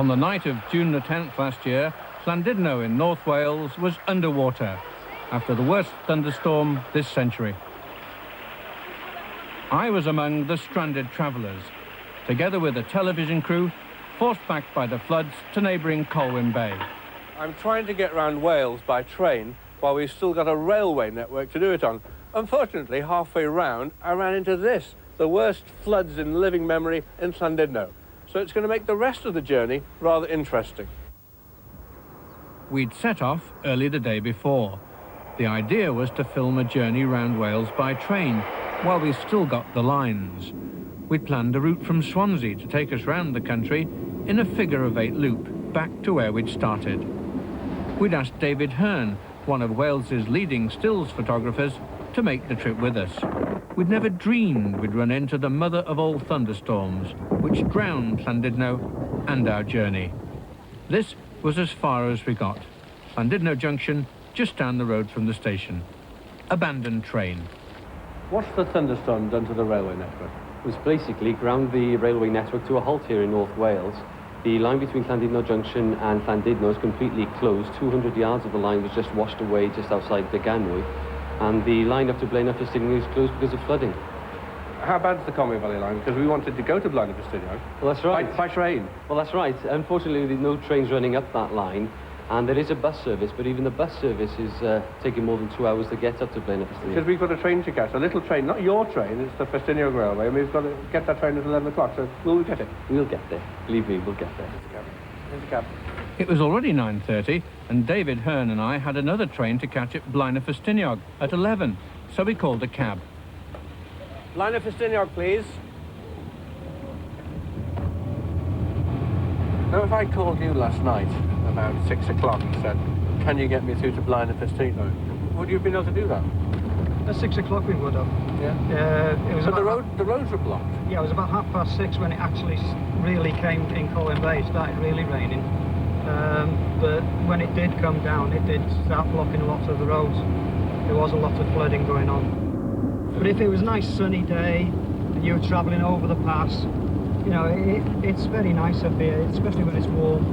On the night of June the 10th last year, Llandudno in North Wales was underwater after the worst thunderstorm this century. I was among the stranded travellers, together with a television crew, forced back by the floods to neighbouring Colwyn Bay. I'm trying to get around Wales by train while we've still got a railway network to do it on. Unfortunately, halfway round, I ran into this, the worst floods in living memory in Llandudno. So it's going to make the rest of the journey rather interesting. We'd set off early the day before. The idea was to film a journey round Wales by train while we still got the lines. We'd planned a route from Swansea to take us round the country in a figure-of-8 loop back to where we'd started. We'd asked David Hurn, one of Wales's leading stills photographers, to make the trip with us. We'd never dreamed we'd run into the mother of all thunderstorms, which drowned Llandudno and our journey. This was as far as we got. Llandudno Junction, just down the road from the station. Abandoned train. What's the thunderstorm done to the railway network? It was basically ground the railway network to a halt here in North Wales. The line between Llandudno Junction and Llandudno is completely closed. 200 yards of the line was just washed away just outside Blaenau, and the line up to Blaenau Ffestiniog is closed because of flooding. How bad is the Cambrian Valley line? Because we wanted to go to Blaenau Ffestiniog. Well, that's right. By train. Well, that's right. Unfortunately, there's no trains running up that line, and there is a bus service, but even the bus service is taking more than 2 hours to get up to Blaenau Ffestiniog. Because we've got a train to catch, a little train, not your train, it's the Ffestiniog Railway, and we've got to get that train at 11 o'clock, so will we get it? We'll get there. Believe me, we'll get there. Here's the cab. It was already 9:30, and David Hurn and I had another train to catch at Blaenau Ffestiniog at 11, so we called a cab. Blaenau Ffestiniog, please. Now, if I called you last night about 6 o'clock and said, can you get me through to Blaenau Ffestiniog, would you have been able to do that? At 6 o'clock we would have. Yeah? It was but the roads were blocked? Yeah, it was about 6:30 when it actually really came in Colwyn Bay. It started really raining. But when it did come down, it did start blocking lots of the roads. There was a lot of flooding going on. But if it was a nice sunny day and you were travelling over the pass, you know, it's very nice up here, especially when it's warm.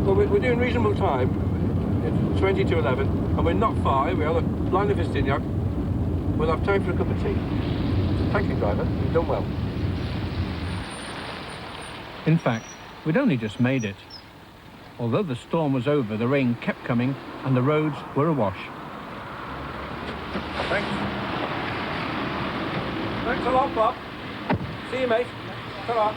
Well, we're doing reasonable time. It's 20 to 11, and we're not far. We are at Blaenau Ffestiniog. We'll have time for a cup of tea. Thank you, driver. You've done well. In fact, we'd only just made it. Although the storm was over, the rain kept coming and the roads were awash. Thanks. Thanks a lot, Bob. See you, mate. Come on.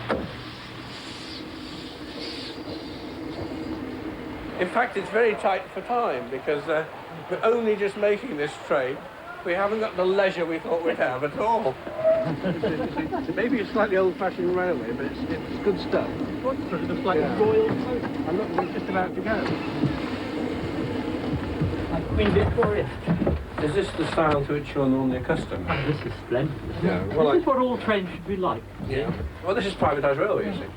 In fact, it's very tight for time because we're only just making this train. We haven't got the leisure we thought we'd have at all. It's maybe a slightly old-fashioned railway, but it's good stuff. What, sort of like a royal coach? I'm not we're just about to go. Like Queen Victoria. Is this the style to which you're normally accustomed? Oh, this is splendid. Yeah, well, this is what all trains should be like. Yeah. Well, this is privatised railway, you see.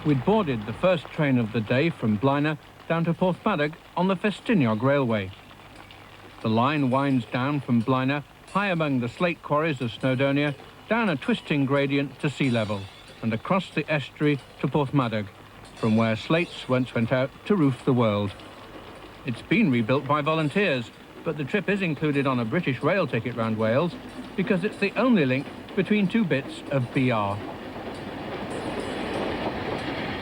We'd boarded the first train of the day from Blaenau down to Porthmadog on the Ffestiniog Railway. The line winds down from Blaenau, high among the slate quarries of Snowdonia, down a twisting gradient to sea level, and across the estuary to Porthmadog, from where slates once went out to roof the world. It's been rebuilt by volunteers, but the trip is included on a British rail ticket round Wales because it's the only link between two bits of BR.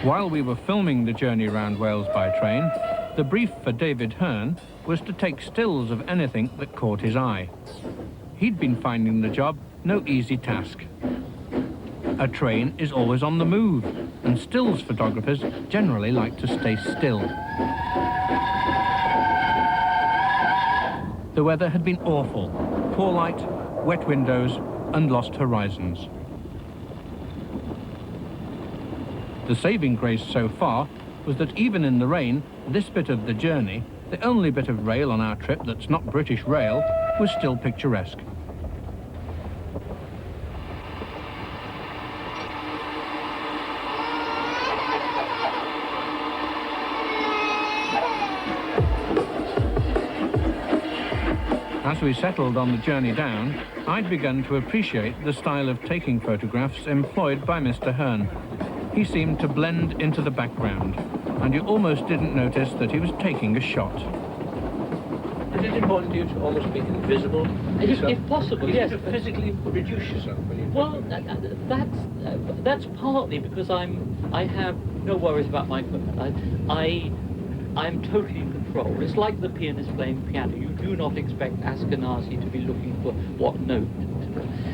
While we were filming the journey round Wales by train, the brief for David Hurn was to take stills of anything that caught his eye. He'd been finding the job no easy task. A train is always on the move, and stills photographers generally like to stay still. The weather had been awful. Poor light, wet windows, and lost horizons. The saving grace so far was that even in the rain, this bit of the journey, the only bit of rail on our trip that's not British rail, was still picturesque. As we settled on the journey down, I'd begun to appreciate the style of taking photographs employed by Mr. Hurn. He seemed to blend into the background, and you almost didn't notice that he was taking a shot. Is it important to you to almost be invisible? If possible, yes. To physically reduce yourself when you... Well, that's partly because I have no worries about my equipment. I'm totally in control. It's like the pianist playing piano. You do not expect Ashkenazi to be looking for what note.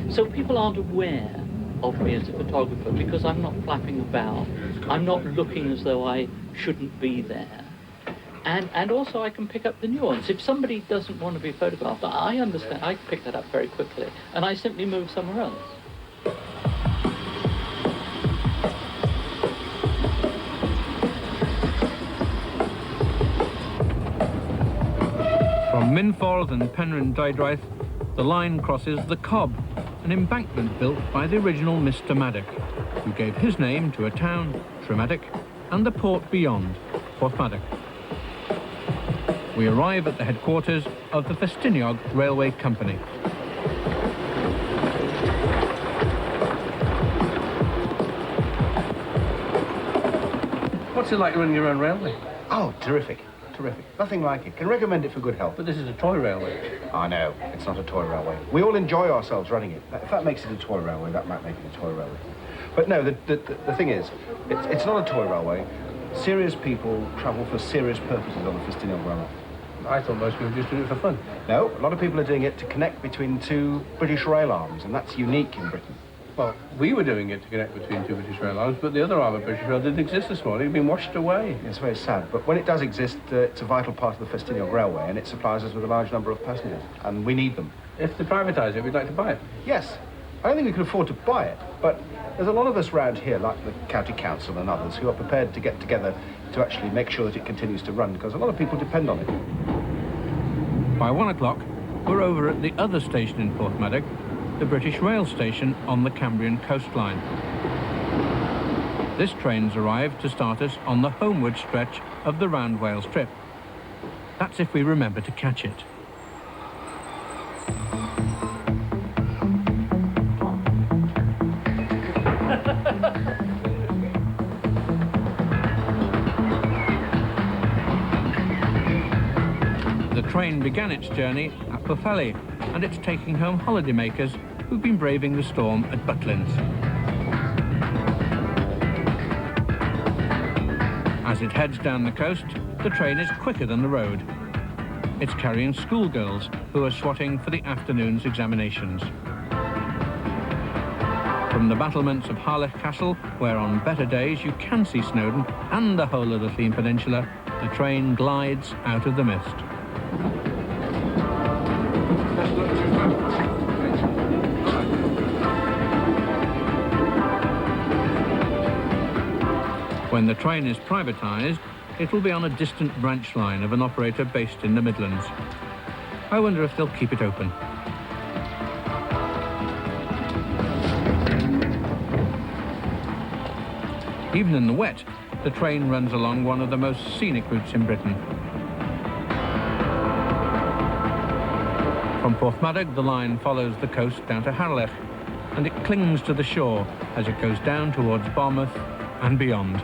So people aren't aware of me as a photographer because I'm not flapping about. I'm not looking as though I shouldn't be there. And also I can pick up the nuance. If somebody doesn't want to be photographed, I understand. I pick that up very quickly, and I simply move somewhere else. From Minffordd and Penrhyn Deudraeth, the line crosses the Cobb, an embankment built by the original Mr. Maddock, who gave his name to a town, Tremaddock, and the port beyond, Porthmadog. We arrive at the headquarters of the Ffestiniog Railway Company. What's it like running your own railway? Oh, terrific. Terrific. Nothing like it. Can recommend it for good health. But this is a toy railway. I know. It's not a toy railway. We all enjoy ourselves running it. If that makes it a toy railway, that might make it a toy railway. But no, the thing is, it's not a toy railway. Serious people travel for serious purposes on the Ffestiniog Railway. I thought most people just do it for fun. No, a lot of people are doing it to connect between two British rail arms, and that's unique in Britain. Well, we were doing it to connect between two British rail arms, but the other arm of British rail didn't exist this morning. It's been washed away. It's very sad, but when it does exist, it's a vital part of the Ffestiniog Railway, and it supplies us with a large number of passengers, and we need them. If they privatise it, we'd like to buy it. Yes. I don't think we could afford to buy it, but there's a lot of us round here, like the County Council and others, who are prepared to get together to actually make sure that it continues to run, because a lot of people depend on it. By 1 o'clock, we're over at the other station in Porthmadog, the British Rail Station on the Cambrian Coast line. This train's arrived to start us on the homeward stretch of the Round Wales trip. That's if we remember to catch it. The train began its journey at Pwllheli, and it's taking home holidaymakers who've been braving the storm at Butlins. As it heads down the coast, the train is quicker than the road. It's carrying schoolgirls who are swatting for the afternoon's examinations. From the battlements of Harlech Castle, where on better days you can see Snowdon and the whole of the Llŷn Peninsula, the train glides out of the mist. When the train is privatised, it will be on a distant branch line of an operator based in the Midlands. I wonder if they'll keep it open. Even in the wet, the train runs along one of the most scenic routes in Britain. From Porthmadog, the line follows the coast down to Harlech, and it clings to the shore as it goes down towards Bournemouth and beyond.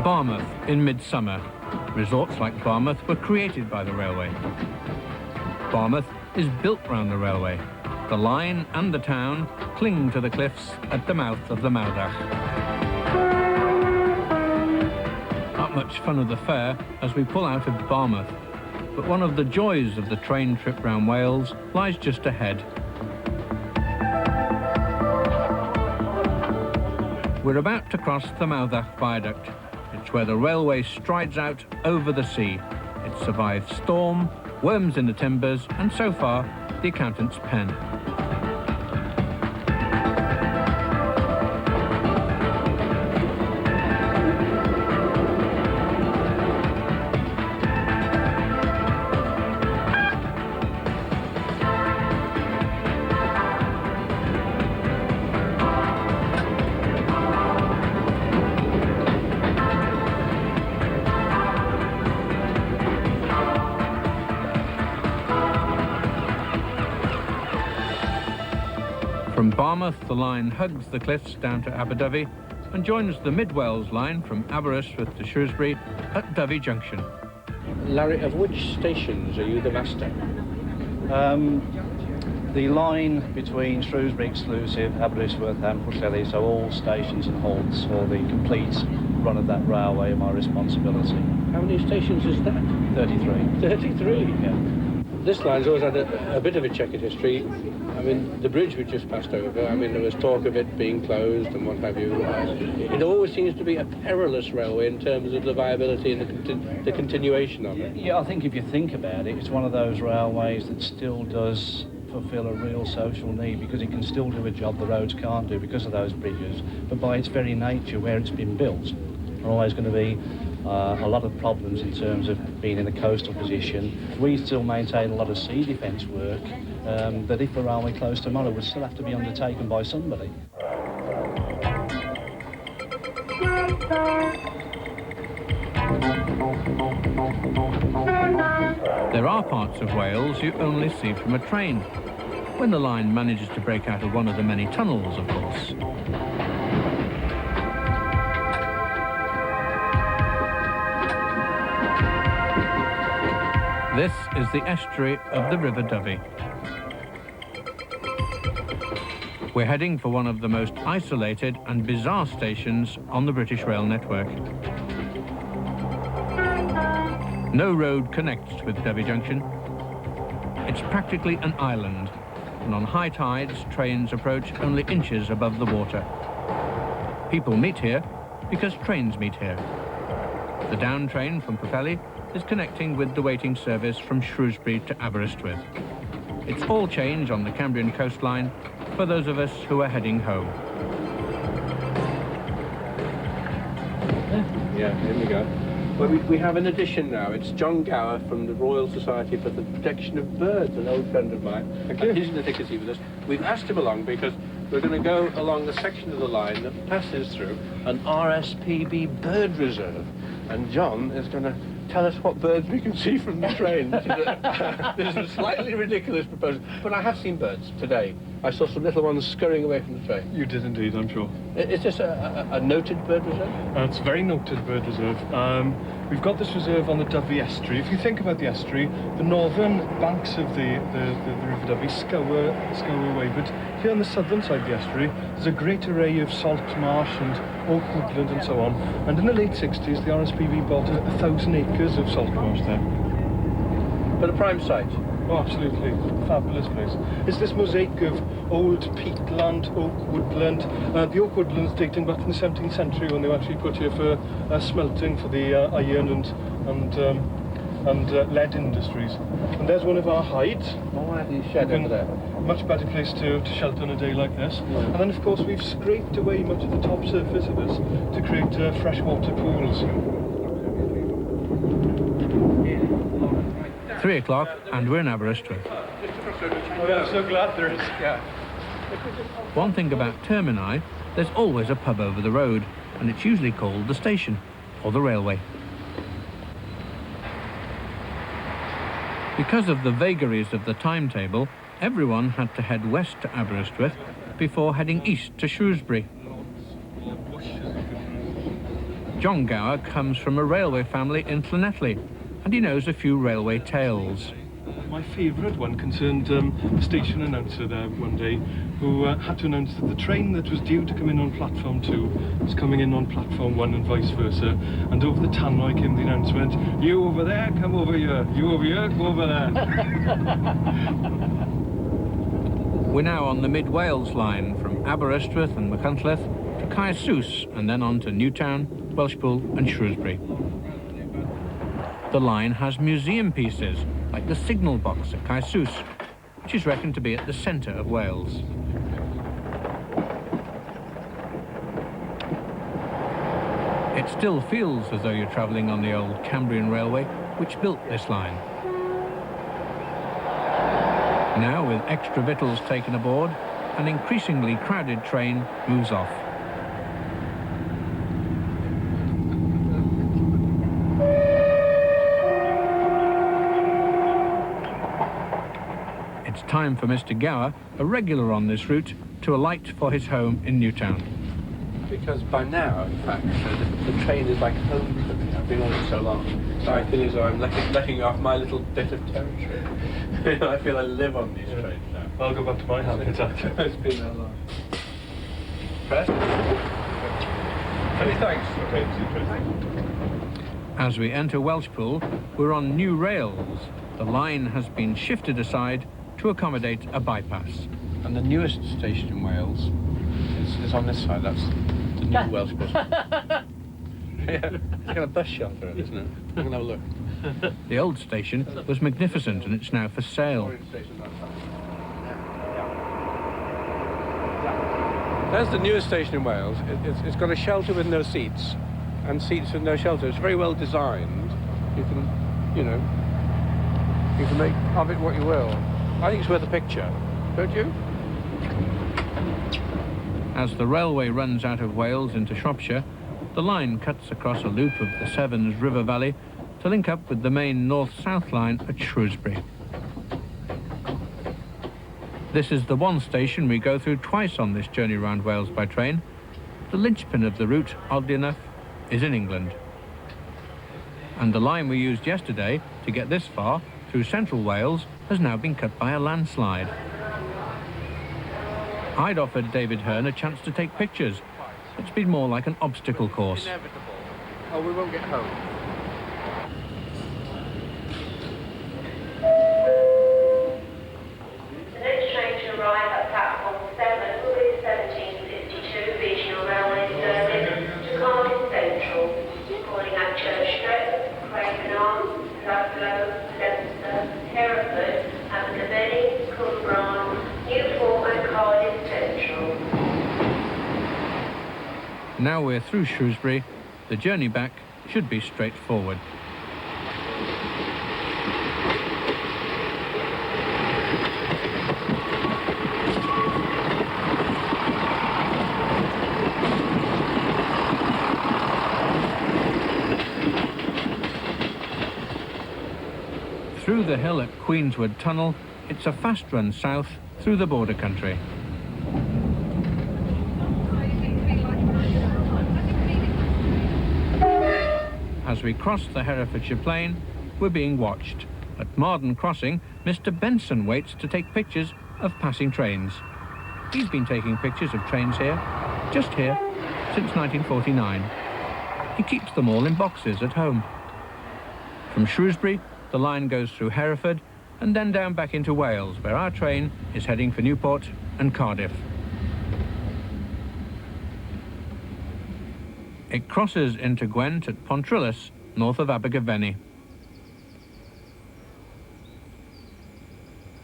Barmouth in midsummer. Resorts like Barmouth were created by the railway. Barmouth is built round the railway. The line and the town cling to the cliffs at the mouth of the Mawddach. Not much fun of the fair as we pull out of Barmouth, but one of the joys of the train trip round Wales lies just ahead. We're about to cross the Mawddach Viaduct. It's where the railway strides out over the sea. It survived storm, worms in the timbers, and so far, the accountant's pen. south, the line hugs the cliffs down to Aberdyfi and joins the Mid-Wales line from Aberystwyth to Shrewsbury at Dyfi Junction. Larry, of which stations are you the master? The line between Shrewsbury Exclusive, Aberystwyth and Pwllheli, so all stations and halts for the complete run of that railway are my responsibility. How many stations is that? 33. 33? Yeah. This line's always had a bit of a checkered history. I mean, the bridge we just passed over, I mean, there was talk of it being closed and what have you. It always seems to be a perilous railway in terms of the viability and the continuation of it. Yeah, I think if you think about it, it's one of those railways that still does fulfill a real social need, because it can still do a job the roads can't do because of those bridges. But by its very nature, where it's been built, there are always going to be a lot of problems in terms of being in a coastal position. We still maintain a lot of sea defence work that if the railway closed tomorrow would still have to be undertaken by somebody. There are parts of Wales you only see from a train, when the line manages to break out of one of the many tunnels, of course. This is the estuary of the River Dyfi. We're heading for one of the most isolated and bizarre stations on the British rail network. No road connects with Dyfi Junction. It's practically an island, and on high tides, trains approach only inches above the water. People meet here because trains meet here. The down train from Pwllheli is connecting with the waiting service from Shrewsbury to Aberystwyth. It's all change on the Cambrian Coast line for those of us who are heading home. Yeah, here we go. Well, we have an addition now. It's John Gower from the Royal Society for the Protection of Birds, an old friend of mine. He's in the thickety with us. We've asked him along because we're going to go along the section of the line that passes through an RSPB bird reserve. And John is going to tell us what birds we can see from the train. This is a slightly ridiculous proposal, but I have seen birds today. I saw some little ones scurrying away from the train. You did indeed, I'm sure. Is this a noted bird reserve? It's a very noted bird reserve. We've got this reserve on the Dyfi estuary. If you think about the estuary, the northern banks of the River Dyfi scour away, but here on the southern side of the estuary, there's a great array of salt marsh and oak woodland and so on. And in the late 60s, the RSPB bought 1,000 acres of salt marsh there. But a prime site. Oh, absolutely. Fabulous place. It's this mosaic of old peatland, oak woodland. The oak woodlands dating back in the 17th century when they were actually put here for smelting for the iron and lead industries. And there's one of our hides. Oh, I have shed over there. Much better place to shelter on a day like this. Yeah. And then, of course, we've scraped away much of the top surface of this to create freshwater pools. 3 o'clock and we're in Aberystwyth. Oh, yeah, I'm so glad there is. Yeah. One thing about Termini, there's always a pub over the road, and it's usually called the station or the railway. Because of the vagaries of the timetable, everyone had to head west to Aberystwyth before heading east to Shrewsbury. John Gower comes from a railway family in Llanelli, and he knows a few railway tales. My favourite one concerned a station announcer there one day who had to announce that the train that was due to come in on platform 2 was coming in on platform 1 and vice versa. And over the tannoy came the announcement, "You over there, come over here. You over here, go over there." We're now on the Mid-Wales line from Aberystwyth and Machynlleth to Caersus and then on to Newtown, Welshpool and Shrewsbury. The line has museum pieces, like the signal box at Caersus, which is reckoned to be at the centre of Wales. It still feels as though you're travelling on the old Cambrian Railway, which built this line. Now, with extra victuals taken aboard, an increasingly crowded train moves off. It's time for Mr. Gower, a regular on this route, to alight for his home in Newtown. Because by now, in fact, the train is like home for me. I've been on it so long. So I feel as though I'm letting off my little bit of territory. I feel I live on these trains now. I'll go back to my habitat. It's been that long. Press? Many thanks. Okay. As we enter Welshpool, we're on new rails. The line has been shifted aside to accommodate a bypass. And the newest station in Wales is on this side. That's the new Welsh bus. Yeah, it's got a bus shelter in it, isn't it? I'm going to have a look. The old station was magnificent and it's now for sale. There's the newest station in Wales. It's got a shelter with no seats and seats with no shelter. It's very well designed. You can, you know, you can make of it what you will. I think it's worth a picture, don't you? As the railway runs out of Wales into Shropshire, the line cuts across a loop of the Sevens River Valley to link up with the main north-south line at Shrewsbury. This is the one station we go through twice on this journey round Wales by train. The linchpin of the route, oddly enough, is in England. And the line we used yesterday to get this far, through central Wales, has now been cut by a landslide. I'd offered David Hurn a chance to take pictures. It's been more like an obstacle course. Inevitable. Oh, we won't get home. The next train to arrive at platform 7 will be the 1752 regional railway service to Cardiff Central, calling at Churchstret, Craignawn, Ludlow, Leicester, Hereford, Abergavenny, Cwmbran, Newport and Cardiff Central. Now we're through Shrewsbury, the journey back should be straightforward. Through the hill at Queenswood Tunnel, it's a fast run south through the border country. As we cross the Herefordshire Plain, we're being watched. At Marden Crossing, Mr. Benson waits to take pictures of passing trains. He's been taking pictures of trains here, just here, since 1949. He keeps them all in boxes at home. From Shrewsbury, the line goes through Hereford and then down back into Wales, where our train is heading for Newport and Cardiff. It crosses into Gwent at Pontrillus, north of Abergavenny.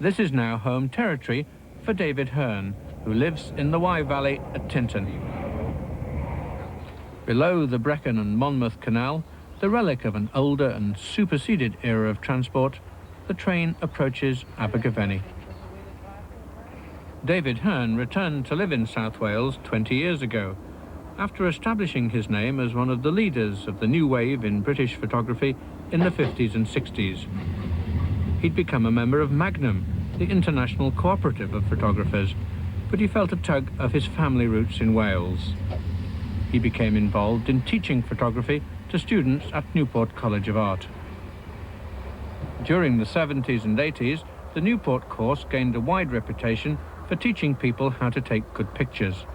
This is now home territory for David Hurn, who lives in the Wye Valley at Tintern. Below the Brecon and Monmouth Canal, the relic of an older and superseded era of transport, the train approaches Abergavenny. David Hurn returned to live in South Wales 20 years ago, after establishing his name as one of the leaders of the new wave in British photography in the 50s and 60s. He'd become a member of Magnum, the international cooperative of photographers, but he felt a tug of his family roots in Wales. He became involved in teaching photography to students at Newport College of Art. During the 70s and 80s, the Newport course gained a wide reputation for teaching people how to take good pictures.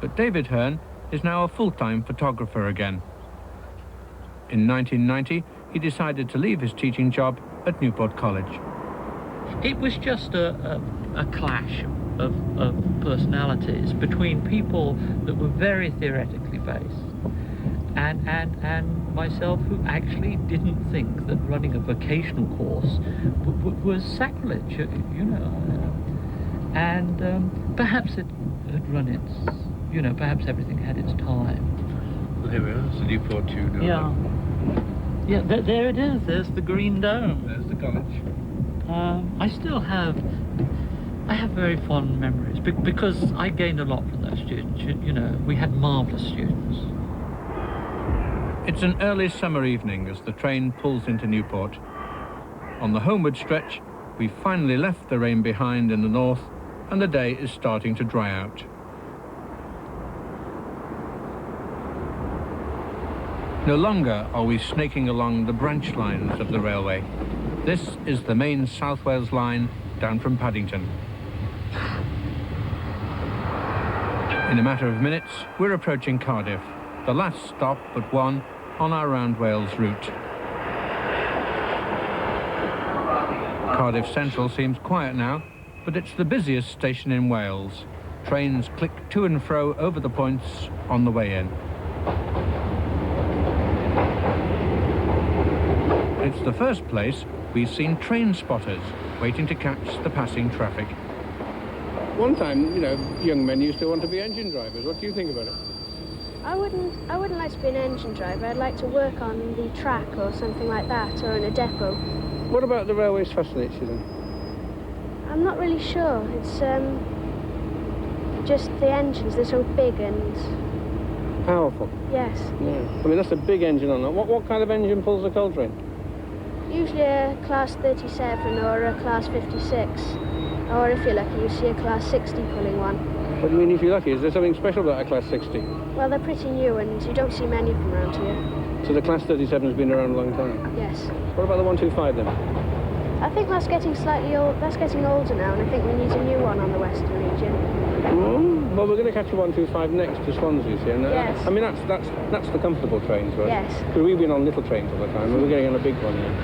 But David Hurn is now a full-time photographer again. In 1990, he decided to leave his teaching job at Newport College. It was just a clash of personalities between people that were very theoretically based and myself, who actually didn't think that running a vocational course was sacrilege, you know. And perhaps it had run its, you know, perhaps everything had its time. Well, here we are, it's the Newport Tune. Yeah. Yeah, there it is. There's the green dome. There's the college. I have very fond memories because I gained a lot from those students. You know, we had marvellous students. It's an early summer evening as the train pulls into Newport. On the homeward stretch, we finally left the rain behind in the north and the day is starting to dry out. No longer are we snaking along the branch lines of the railway. This is the main South Wales line down from Paddington. In a matter of minutes, we're approaching Cardiff, the last stop but one on our Round Wales route. Cardiff Central seems quiet now, but it's the busiest station in Wales. Trains click to and fro over the points on the way in. It's the first place we've seen train spotters waiting to catch the passing traffic. One time, you know, young men used to want to be engine drivers. What do you think about it? I wouldn't like to be an engine driver. I'd like to work on the track or something like that, or in a depot. What about the railways fascinates you then? I'm not really sure. It's just the engines. They're so big and Powerful. yes. Yeah. I mean, that's a big engine on that. What kind of engine pulls the coal train? Usually a class 37 or a class 56, or if you're lucky, you see a class 60 pulling one. What do you mean if you're lucky? Is there something special about a class 60? Well, they're pretty new, and you don't see many of them around here. So the class 37 has been around a long time. Yes. What about the 125 then? I think that's getting slightly old. That's getting older now, and I think we need a new one on the Western region. Well, we're going to catch a 125 next to Swansea, see? And, yes. I mean, that's the comfortable trains, right? Yes. Because we've been on little trains all the time, and we're getting on a big one here.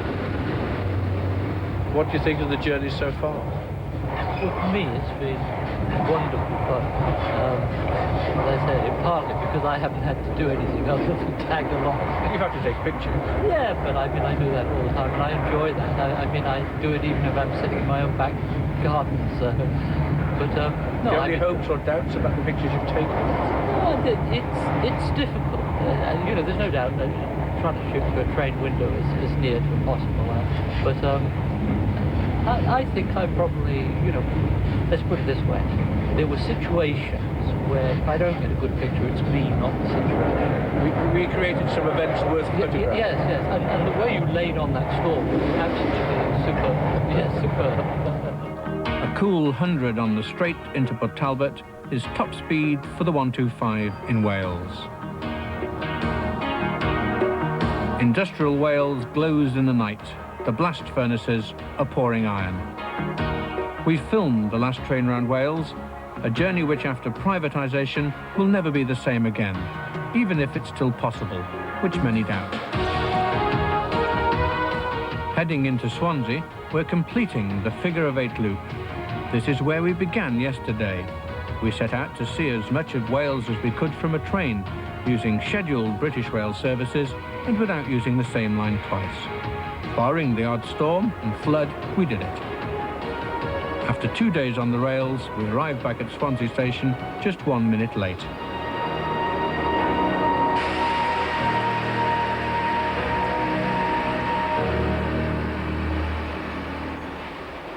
What do you think of the journey so far? Well, for me, it's been wonderful fun. As I say, partly because I haven't had to do anything other than tag along. You have to take pictures. Yeah, but I mean, I do that all the time, and I enjoy that. I mean, I do it even if I'm sitting in my own back garden. So, but no. Do you have any hopes or doubts about the pictures you've taken? Well, it's difficult. You know, there's no doubt that trying to shoot through a train window is near to impossible. But I think I probably, you know, let's put it this way. There were situations where if I don't get a good picture, it's me, not the situation. We recreated some events worth photographing. Yes. And the way you laid on that storm was absolutely superb. Yes, superb. A cool 100 on the straight into Port Talbot is top speed for the 125 in Wales. Industrial Wales glows in the night. The blast furnaces are pouring iron. We filmed the last train round Wales, a journey which after privatisation will never be the same again, even if it's still possible, which many doubt. Heading into Swansea, we're completing the figure of 8 loop. This is where we began yesterday. We set out to see as much of Wales as we could from a train, using scheduled British Rail services and without using the same line twice. Barring the odd storm and flood, we did it. After 2 days on the rails, we arrived back at Swansea Station just 1 minute late.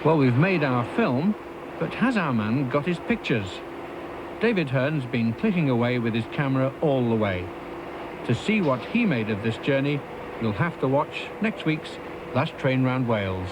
Well, we've made our film, but has our man got his pictures? David Hurn's been clicking away with his camera all the way. To see what he made of this journey, you'll have to watch next week's Last Train Round Wales.